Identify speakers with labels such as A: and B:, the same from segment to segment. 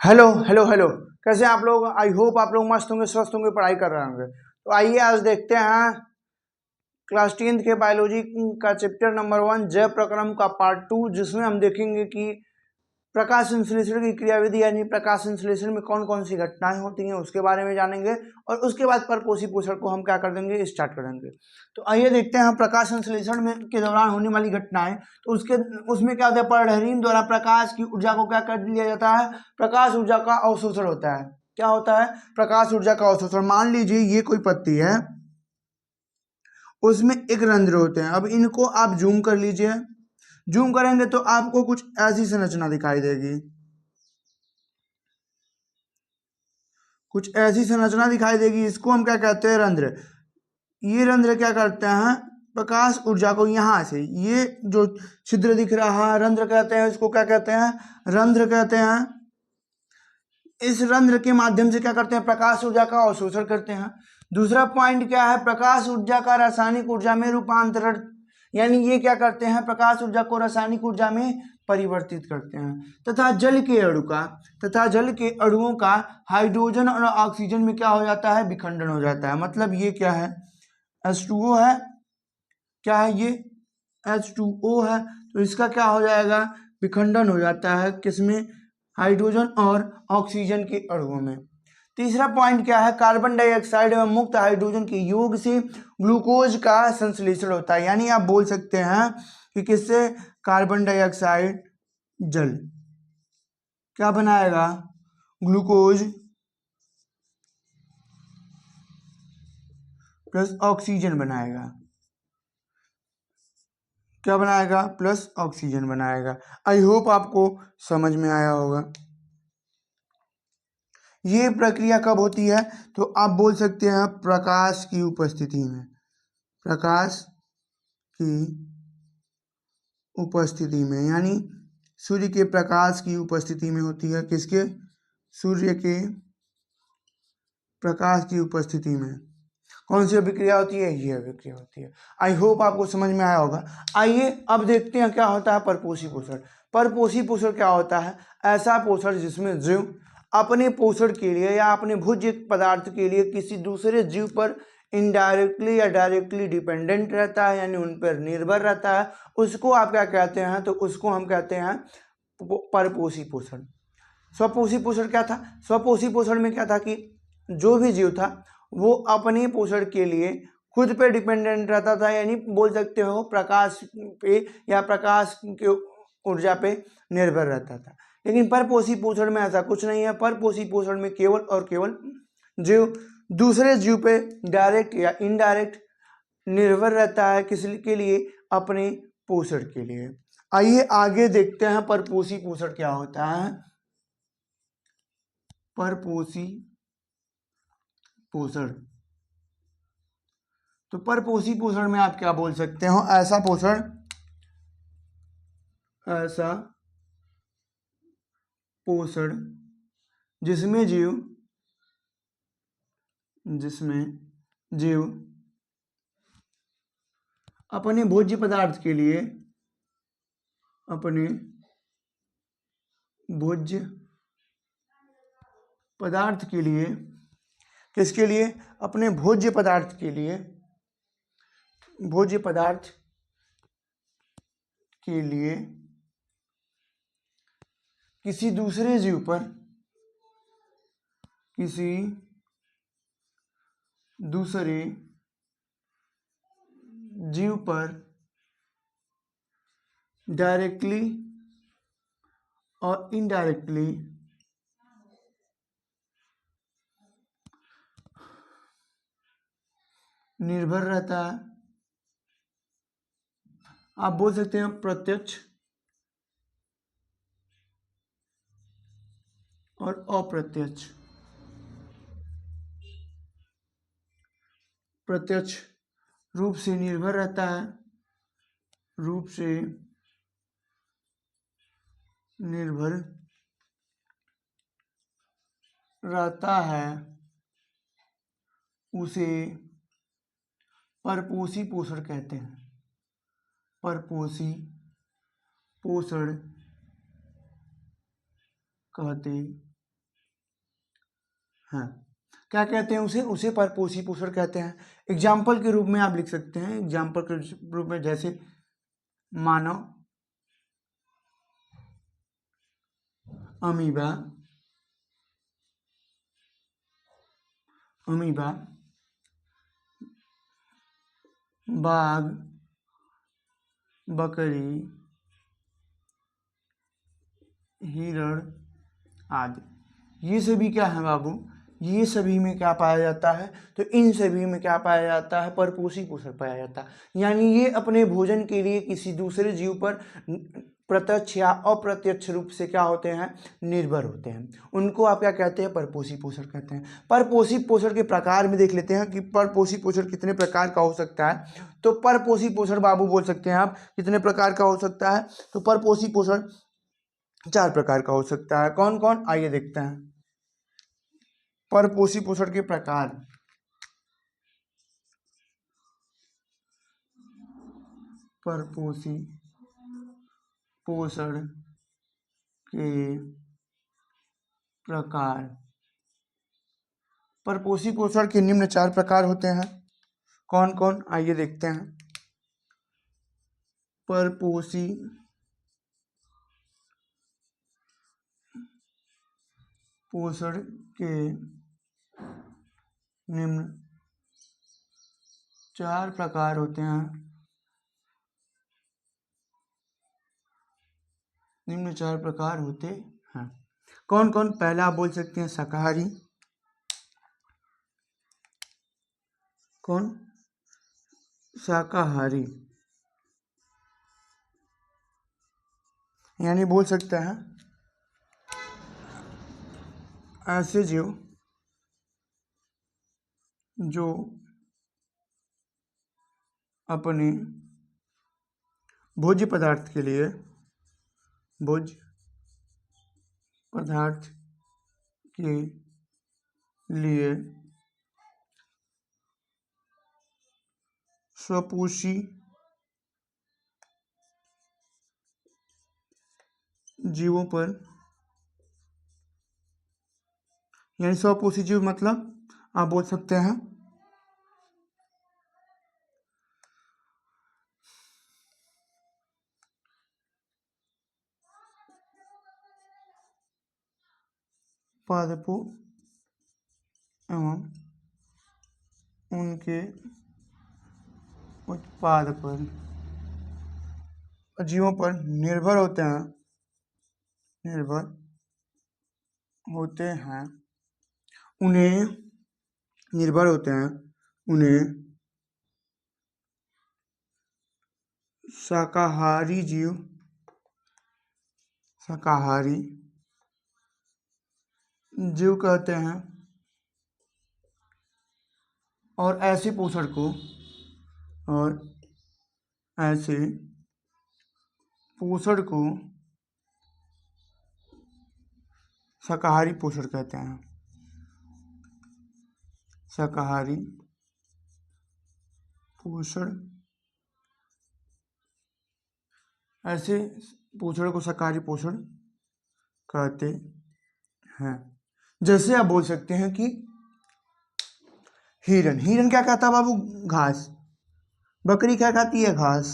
A: Hello hello hello. कैसे हैं आप लोग? आई होप आप लोग मस्त होंगे, स्वस्थ होंगे, पढ़ाई कर रहे होंगे। तो आइए आज देखते हैं क्लास 10th के बायोलॉजी का चैप्टर नंबर 1 जैव प्रक्रम का पार्ट 2, जिसमें हम देखेंगे कि प्रकाश संश्लेषण की क्रियाविधि यानी प्रकाश संश्लेषण में कौन कौन सी घटनाएं होती हैं उसके बारे में जानेंगे, और उसके बाद परपोषी पोषण को हम क्या कर देंगे, स्टार्ट करेंगे। तो आइए देखते हैं हम प्रकाश संश्लेषण में के दौरान होने वाली घटनाएं। तो उसमें क्या होता है, पर्णहरिम द्वारा प्रकाश की ऊर्जा को क्या कर लिया जाता है, प्रकाश ऊर्जा का अवशोषण होता है। क्या होता है? प्रकाश ऊर्जा का अवशोषण। मान लीजिए ये कोई पत्ती है, उसमें एक रंध्र होते हैं। अब इनको आप जूम कर लीजिए। जूम करेंगे तो आपको कुछ ऐसी संरचना दिखाई देगी, कुछ ऐसी संरचना दिखाई देगी। इसको हम क्या कहते हैं, रंध्र। ये रंध्र क्या करते हैं, प्रकाश ऊर्जा को यहां से, ये जो छिद्र दिख रहा है रंध्र कहते हैं, इसको क्या कहते हैं, रंध्र कहते हैं। इस रंध्र के माध्यम से क्या करते हैं, प्रकाश ऊर्जा का अवशोषण करते हैं। दूसरा पॉइंट क्या है, प्रकाश ऊर्जा का रासायनिक ऊर्जा में रूपांतरण, यानी ये क्या करते हैं, प्रकाश ऊर्जा को रासायनिक ऊर्जा में परिवर्तित करते हैं। तथा जल के अणुओं का हाइड्रोजन और ऑक्सीजन में क्या हो जाता है, विखंडन हो जाता है। मतलब ये क्या है, H2O है। क्या है ये, H2O है। तो इसका क्या हो जाएगा, विखंडन हो जाता है किसमें, हाइड्रोजन और ऑक्सीजन के अणुओं में। तीसरा पॉइंट क्या है, कार्बन डाइऑक्साइड एवं मुक्त हाइड्रोजन के योग से ग्लूकोज का संश्लेषण होता है। यानी आप बोल सकते हैं कि किससे, कार्बन डाइऑक्साइड जल क्या बनाएगा, ग्लूकोज प्लस ऑक्सीजन बनाएगा। क्या बनाएगा, प्लस ऑक्सीजन बनाएगा। आई होप आपको समझ में आया होगा। ये प्रक्रिया कब होती है, तो आप बोल सकते हैं प्रकाश की उपस्थिति में। प्रकाश की उपस्थिति में, यानी सूर्य के प्रकाश की उपस्थिति में होती है। किसके, सूर्य के प्रकाश की उपस्थिति में कौन सी अभिक्रिया होती है, ये अभिक्रिया होती है। आई होप आपको समझ में आया होगा। आइए अब देखते हैं क्या होता है परपोषी पोषण। परपोषी पोषण क्या होता है, ऐसा पोषण जिसमें जीव अपने पोषण के लिए या अपने भोज्य पदार्थ के लिए किसी दूसरे जीव पर इनडायरेक्टली या डायरेक्टली डिपेंडेंट रहता है, यानी उन पर निर्भर रहता है। उसको आप क्या कहते हैं, तो उसको हम कहते हैं परपोषी पोषण। स्वपोषी पोषण क्या था, स्वपोषी पोषण में क्या था कि जो भी जीव था वो अपने पोषण के लिए खुद पे डिपेंडेंट रहता था, यानी बोल सकते हो प्रकाश पे या प्रकाश के ऊर्जा पे निर्भर रहता था। लेकिन परपोषी पोषण में ऐसा कुछ नहीं है। परपोषी पोषण में केवल और केवल जीव दूसरे जीव पे डायरेक्ट या इनडायरेक्ट निर्भर रहता है, किस के लिए, अपने पोषण के लिए। आइए आगे देखते हैं परपोषी पोषण क्या होता है। परपोषी पोषण, तो परपोषी पोषण में आप क्या बोल सकते हो, ऐसा पोषण, ऐसा पोषण जिसमें जीव अपने भोज्य पदार्थ के लिए, अपने भोज्य पदार्थ के लिए, किसके लिए, अपने भोज्य पदार्थ के लिए, भोज्य पदार्थ के लिए किसी दूसरे जीव पर, किसी दूसरे जीव पर डायरेक्टली और इनडायरेक्टली निर्भर रहता है। आप बोल सकते हैं प्रत्यक्ष और अप्रत्यक्ष। प्रत्यक्ष रूप से निर्भर रहता है, रूप से निर्भर रहता है, उसे परपोषी पोषण कहते हैं। परपोषी पोषण कहते हैं। क्या कहते हैं उसे? उसे परपोषी पोषण कहते हैं। एग्जाम्पल के रूप में आप लिख सकते हैं, एग्जाम्पल के रूप में जैसे मानव, अमीबा, अमीबा, बाघ, बकरी, हिरण आदि। ये सभी क्या है बाबू? ये सभी में क्या पाया जाता है? तो इन सभी में क्या पाया जाता है? परपोषी पोषण पाया जाता है। यानी ये अपने भोजन के लिए किसी दूसरे जीव पर प्रत्यक्ष या अप्रत्यक्ष रूप से क्या होते हैं? निर्भर होते हैं। उनको आप क्या कहते हैं? परपोषी पोषण कहते हैं। परपोषी पोषण के प्रकार में देख लेते हैं कि परपोषी पोषण कितने प्रकार का हो सकता है। तो परपोषी पोषण बाबू बोल सकते हैं आप कितने प्रकार का हो सकता है? तो परपोषी पोषण 4 प्रकार का हो सकता है। कौन कौन? आइए देखते हैं। परपोषी पोषण के प्रकार। परपोषी पोषण के प्रकार। परपोषी पोषण के निम्न 4 प्रकार होते हैं। कौन कौन? आइए देखते हैं। परपोषी पोषण के निम्न 4 प्रकार होते हैं। निम्न 4 प्रकार होते हैं। कौन कौन? पहला आप बोल सकते हैं शाकाहारी। कौन? शाकाहारी। यानी बोल सकते हैं ऐसे जीव जो अपने भोज्य पदार्थ के लिए भोज्य पदार्थ के लिए स्वपोषी जीवों पर, यानी स्वपोषी जीव मतलब आप बोल सकते हैं पादपों एवं उनके उत्पाद पर, जीवों पर निर्भर होते हैं, निर्भर होते हैं, उन्हें निर्भर होते हैं, उन्हें शाकाहारी जीव, शाकाहारी जीव कहते हैं। और ऐसे पोषण को, और ऐसे पोषण को शाकाहारी पोषण कहते हैं। शाकाहारी पोषण, ऐसे पोषण को शाकाहारी पोषण कहते हैं। जैसे आप बोल सकते हैं कि हिरन, हिरन क्या खाता है बाबू? घास। बकरी क्या खाती है? घास।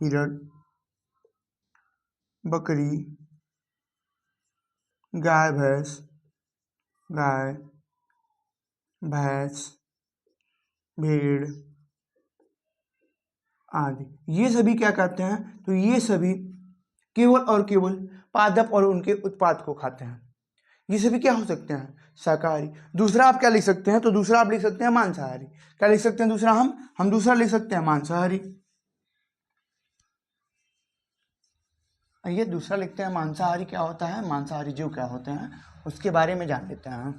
A: हिरन, बकरी, गाय भैंस, गाय भैंस, भेड़ आदि, ये सभी क्या कहते हैं? तो ये सभी केवल और केवल पादप और उनके उत्पाद को खाते हैं। ये सभी क्या हो सकते हैं? शाकाहारी। दूसरा आप क्या लिख सकते हैं? तो दूसरा आप लिख सकते हैं मांसाहारी। क्या लिख सकते हैं दूसरा? हम दूसरा लिख सकते हैं मांसाहारी। ये दूसरा लिखते हैं मांसाहारी। क्या होता है? मांसाहारी जीव क्या होते हैं उसके बारे में जान लेते हैं।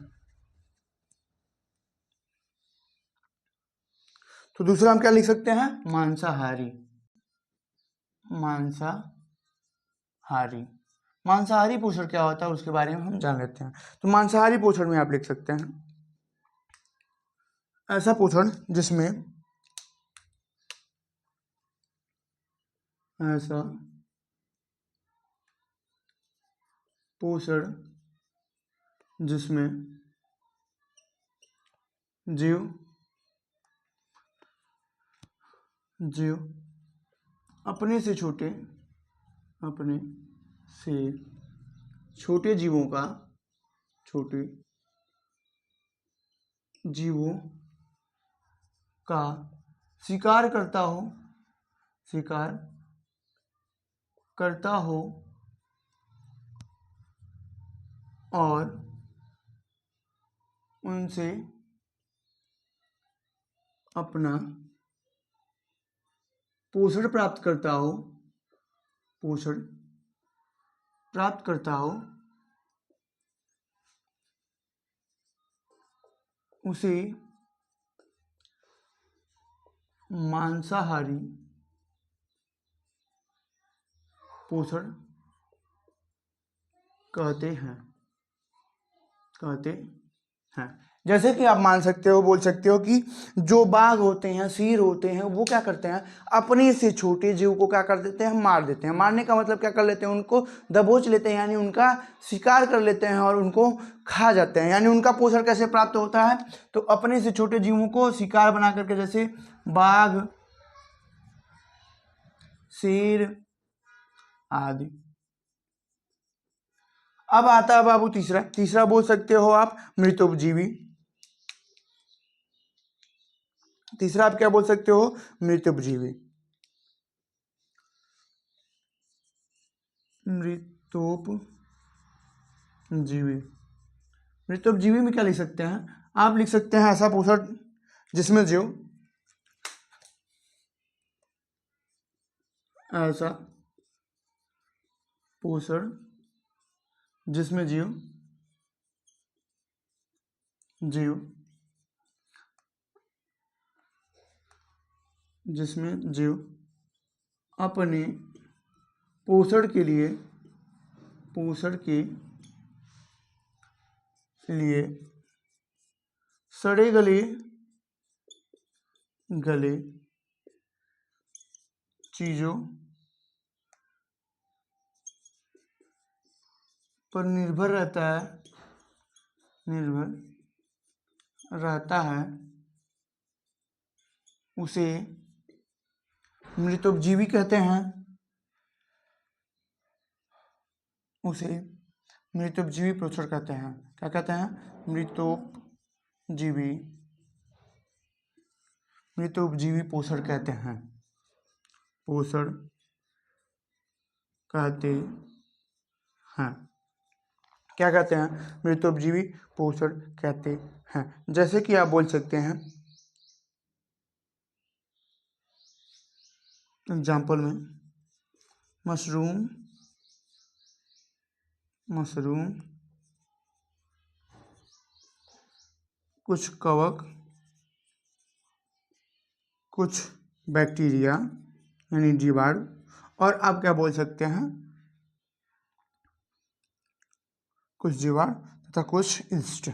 A: तो दूसरा हम क्या लिख सकते हैं? मांसाहारी। मांसाहारी, मांसाहारी पोषण क्या होता है उसके बारे में हम जान लेते हैं। तो मांसाहारी पोषण में आप लिख सकते हैं ऐसा पोषण जिसमें, ऐसा पोषण जिसमें जीव जीव अपने से छोटे जीवों का शिकार करता हो और उनसे अपना पोषण प्राप्त करता हो उसे मांसाहारी पोषण कहते हैं। जैसे कि आप मान सकते हो, बोल सकते हो कि जो बाघ होते हैं, शेर होते हैं, वो क्या करते हैं, अपने से छोटे जीव को क्या कर देते हैं, मार देते हैं। मारने का मतलब क्या कर लेते हैं, उनको दबोच लेते हैं, यानी उनका शिकार कर लेते हैं और उनको खा जाते हैं। यानी उनका पोषण कैसे प्राप्त होता है, तो अपने से छोटे जीवों को शिकार बना करके, जैसे बाघ, शेर आदि। अब आता है बाबू तीसरा बोल सकते हो आप मृतोपजीवी। तीसरा आप क्या बोल सकते हो, मृतोपजीवी। मृतोपजीवी में क्या लिख सकते हैं, आप लिख सकते हैं ऐसा पोषण जिसमें जीव ऐसा पोषण जिसमें जीव अपने पोषण के लिए सड़े गले चीजों पर निर्भर रहता है उसे मृतोपजीवी कहते हैं। उसे मृतोपजीवी पोषण कहते हैं। क्या कहते हैं, मृतोपजीवी पोषण कहते हैं। क्या कहते हैं, मृतोपजीवी पोषण कहते हैं। जैसे कि आप बोल सकते हैं एग्जाम्पल में मशरूम, कुछ कवक, कुछ बैक्टीरिया यानी जीवाणु, और आप क्या बोल सकते हैं, कुछ जीवाणु तथा कुछ ईस्ट।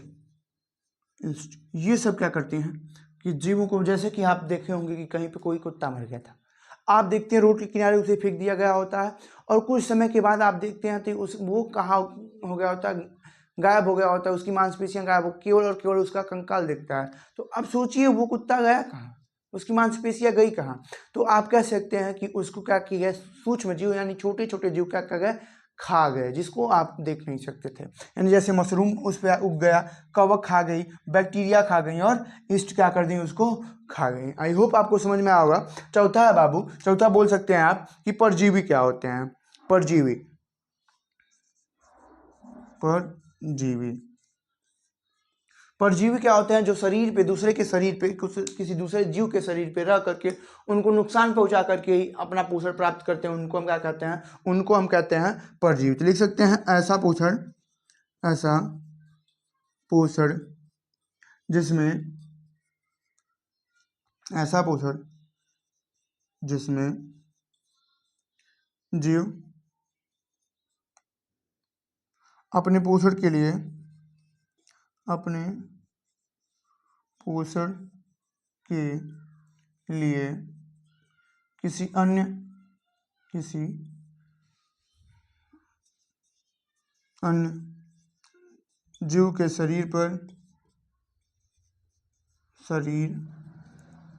A: ये सब क्या करते हैं कि जीवों को, जैसे कि आप देखे होंगे कि कहीं पे कोई कुत्ता मर गया था, आप देखते हैं रोड के किनारे उसे फेंक दिया गया होता है, और कुछ समय के बाद आप देखते हैं तो वो कहाँ हो गया होता है, गायब हो गया होता है, उसकी मांसपेशियां गायब हो, केवल और केवल उसका कंकाल दिखता है। तो अब सोचिए वो कुत्ता गया कहाँ, उसकी मांसपेशियां गई कहाँ। तो आप कह सकते हैं कि उसको क्या किया, सूक्ष्म जीव यानी छोटे छोटे जीव क्या कर गए, खा गए, जिसको आप देख नहीं सकते थे। यानी जैसे मशरूम उस पर उग गया, कवक खा गई, बैक्टीरिया खा गई, और ईस्ट क्या कर दी, उसको खा गई। आई होप आपको समझ में आया होगा। चौथा है बाबू, चौथा बोल सकते हैं आप कि परजीवी क्या होते हैं। परजीवी क्या होते हैं, जो शरीर पे, दूसरे के शरीर पे, किसी दूसरे जीव के शरीर पे रह करके उनको नुकसान पहुंचा करके ही अपना पोषण प्राप्त करते हैं, उनको हम क्या कहते हैं, उनको हम कहते हैं परजीवी। तो लिख सकते हैं ऐसा पोषण जिसमें जीव अपने पोषण के लिए किसी अन्य जीव के शरीर पर शरीर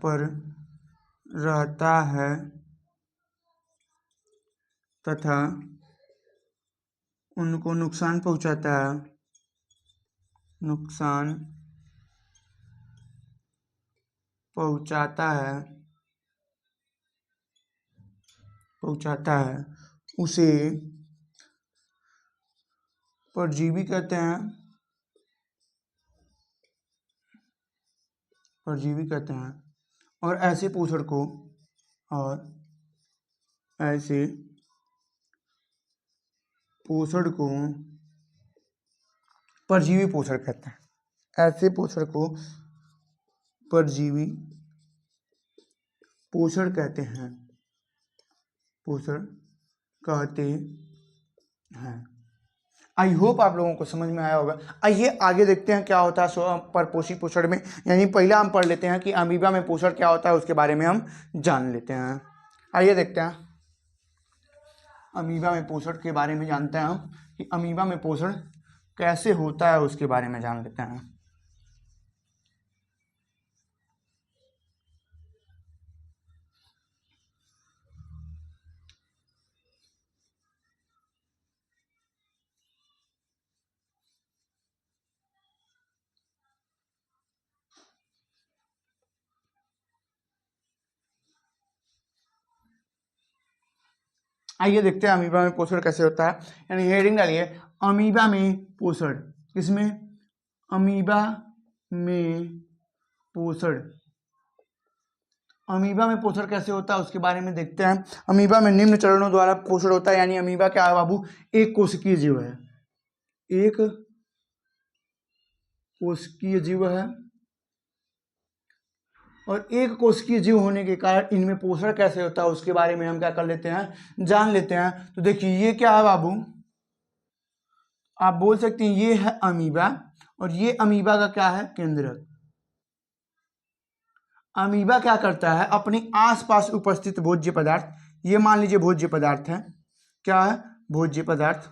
A: पर रहता है तथा उनको नुकसान पहुंचाता है, नुकसान पहुंचाता है उसे परजीवी कहते हैं, परजीवी कहते हैं। और ऐसे पोषण को परजीवी पोषण कहते हैं। ऐसे पोषण को परजीवी पोषण कहते हैं, आई होप आप लोगों को समझ में आया होगा। आइए आगे देखते हैं क्या होता है परपोषी पोषण में। यानी पहला हम पढ़ लेते हैं कि अमीबा में पोषण क्या होता है, उसके बारे में हम जान लेते हैं। आइए देखते हैं अमीबा में पोषण के बारे में जानते हैं हम कि अमीबा में पोषण कैसे होता है, उसके बारे में जान लेते हैं। आइए देखते हैं अमीबा में पोषण कैसे होता है। यानी हेडिंग डालिए अमीबा में पोषण। किसमें? अमीबा में पोषण। अमीबा में पोषण कैसे होता है उसके बारे में देखते हैं। अमीबा में निम्न चरणों द्वारा पोषण होता है। यानी अमीबा क्या है बाबू? एक कोशिकीय जीव है, एक कोशिकीय जीव है। और एक कोशिकीय जीव होने के कारण इनमें पोषण कैसे होता है उसके बारे में हम क्या कर लेते हैं, जान लेते हैं। तो देखिए ये क्या है बाबू, आप बोल सकते हैं ये है अमीबा और ये अमीबा का क्या है, केंद्रक। अमीबा क्या करता है, अपने आसपास उपस्थित भोज्य पदार्थ, ये मान लीजिए भोज्य पदार्थ है, क्या है, भोज्य पदार्थ।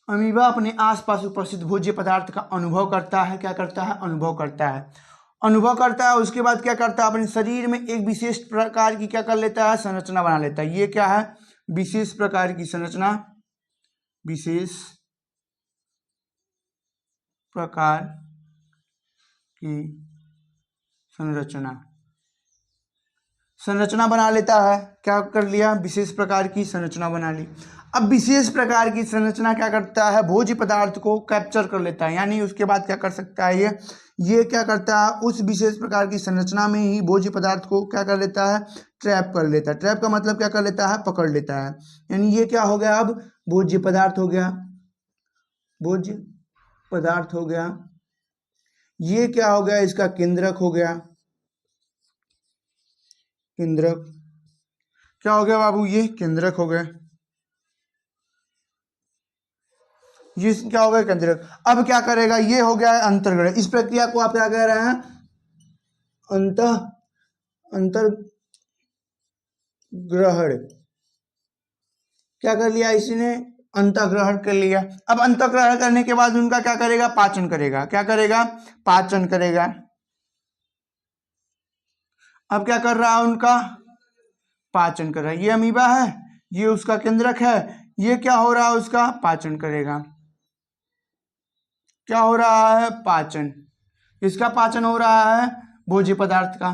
A: अमीबा अपने आसपास उपस्थित भोज्य पदार्थ का अनुभव करता है। क्या करता है? अनुभव करता है। अनुभव करता है, उसके बाद क्या करता है, अपने शरीर में एक विशेष प्रकार की क्या कर लेता है, संरचना बना लेता है। ये क्या है? विशेष प्रकार की संरचना, विशेष प्रकार की संरचना बना लेता है। क्या कर लिया? विशेष प्रकार की संरचना बना ली। अब विशेष प्रकार की संरचना क्या करता है, भोज्य पदार्थ को कैप्चर कर लेता है। यानी उसके बाद क्या कर सकता है, ये क्या करता है, उस विशेष प्रकार की संरचना में ही भोज्य पदार्थ को क्या कर लेता है, ट्रैप कर लेता है। ट्रैप का मतलब क्या कर लेता है, पकड़ लेता है। यानी ये क्या हो गया, अब भोज्य पदार्थ हो गया, भोज्य पदार्थ हो गया। ये क्या हो गया, इसका केंद्रक हो गया, केंद्रक। क्या हो गया बाबू, ये केंद्रक हो गया, ये क्या हो गया, केंद्रक। अब क्या करेगा, ये हो गया अंतर्ग्रहण। इस प्रक्रिया को आप क्या कह रहे हैं, अंतर्ग्रहण। क्या कर लिया इसने, अंतर्ग्रहण कर लिया। अब अंतर्ग्रहण करने के बाद उनका क्या करेगा, पाचन करेगा। क्या करेगा, पाचन करेगा। अब क्या कर रहा है, उनका पाचन कर रहा है। ये अमीबा है, ये उसका केंद्रक है, ये क्या हो रहा है, उसका पाचन करेगा। क्या हो रहा है, पाचन। इसका पाचन हो रहा है भोज्य पदार्थ का।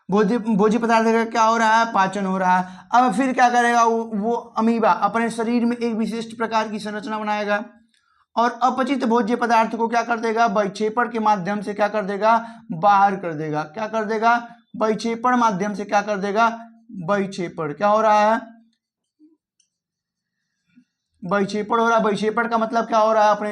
A: भोज्य पदार्थ का क्या हो रहा है, पाचन हो रहा है। अब फिर क्या करेगा वो अमीबा अपने शरीर में एक विशिष्ट प्रकार की संरचना बनाएगा और अपचित भोज्य पदार्थ को क्या कर देगा, विक्षेपण के माध्यम से क्या कर देगा, बाहर कर देगा। क्या कर देगा, विक्षेपण माध्यम से क्या कर देगा, विक्षेपण। क्या हो रहा है, विक्षेपण हो रहा है। विक्षेपण का मतलब क्या हो रहा है, अपने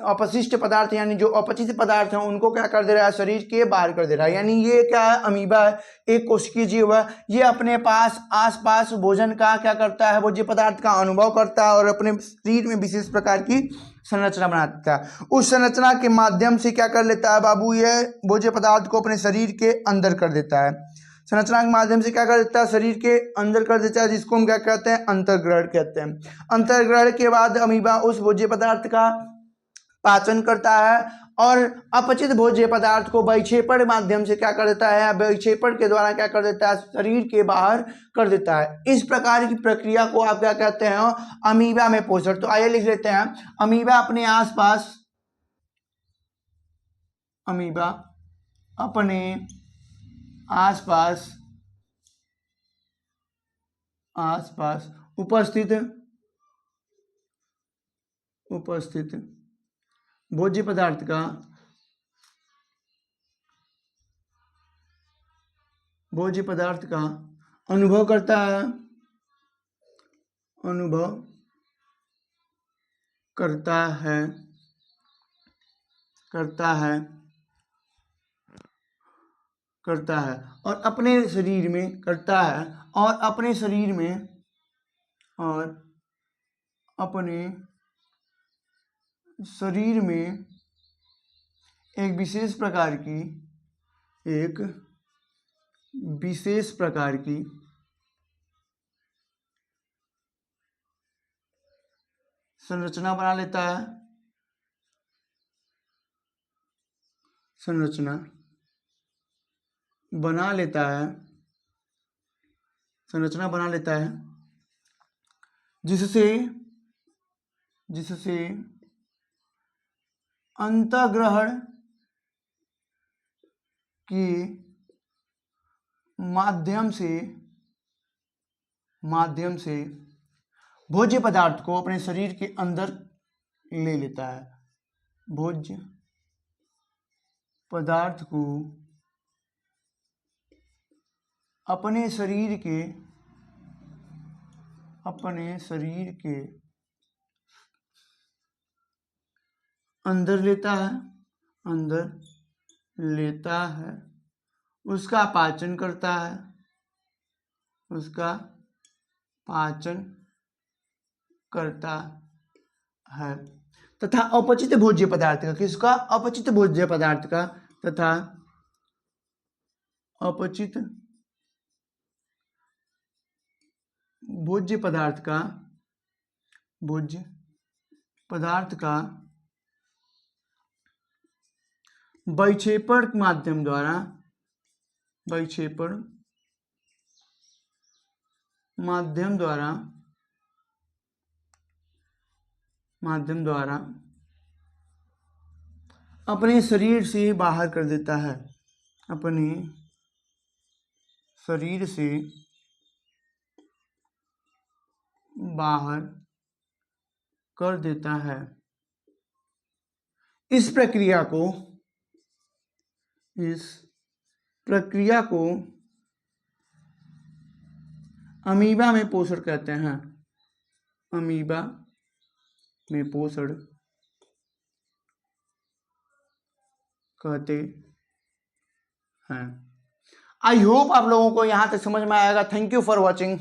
A: अपशिष्ट पदार्थ यानी जो अपचित पदार्थ हैं उनको क्या कर दे रहा है, शरीर के बाहर कर दे रहा है। यानी ये क्या है, अमीबा है, एक कोशिकीय जीव है। ये अपने पास आसपास भोजन का क्या करता है, भोज्य पदार्थ का अनुभव करता है और अपने शरीर में विशेष प्रकार की संरचना बनाता है। उस संरचना के माध्यम से क्या कर लेता है बाबू, ये भोज्य पदार्थ को अपने शरीर के अंदर कर देता है। संरचना के माध्यम से क्या कर देता है, शरीर के अंदर कर देता है, जिसको हम क्या कहते हैं, अंतर्ग्रहण कहते हैं। अंतर्ग्रहण के बाद अमीबा उस भोज्य पदार्थ का पाचन करता है और अपचित भोज्य पदार्थ को विक्षेपण माध्यम से क्या कर देता है, विक्षेपण के द्वारा क्या कर देता है, शरीर के बाहर कर देता है। इस प्रकार की प्रक्रिया को आप क्या कहते हैं, अमीबा में पोषण। तो आइए लिख लेते हैं, अमीबा अपने आसपास, अमीबा अपने आसपास उपस्थित भोज्य पदार्थ का अनुभव करता है, और अपने शरीर में करता है, और अपने शरीर में एक विशेष प्रकार की संरचना बना लेता है, जिससे अंतःग्रहण के माध्यम से भोज्य पदार्थ को अपने शरीर के अंदर ले लेता है, भोज्य पदार्थ को अपने शरीर के अंदर लेता है, उसका पाचन करता है तथा अपचित भोज्य पदार्थ का, किसका, अपचित भोज्य पदार्थ का, तथा अपचित भोज्य पदार्थ का विक्षेपण माध्यम द्वारा अपने शरीर से बाहर कर देता है, इस प्रक्रिया को अमीबा में पोषण कहते हैं, आई होप आप लोगों को यहाँ तक समझ में आएगा। Thank you for watching.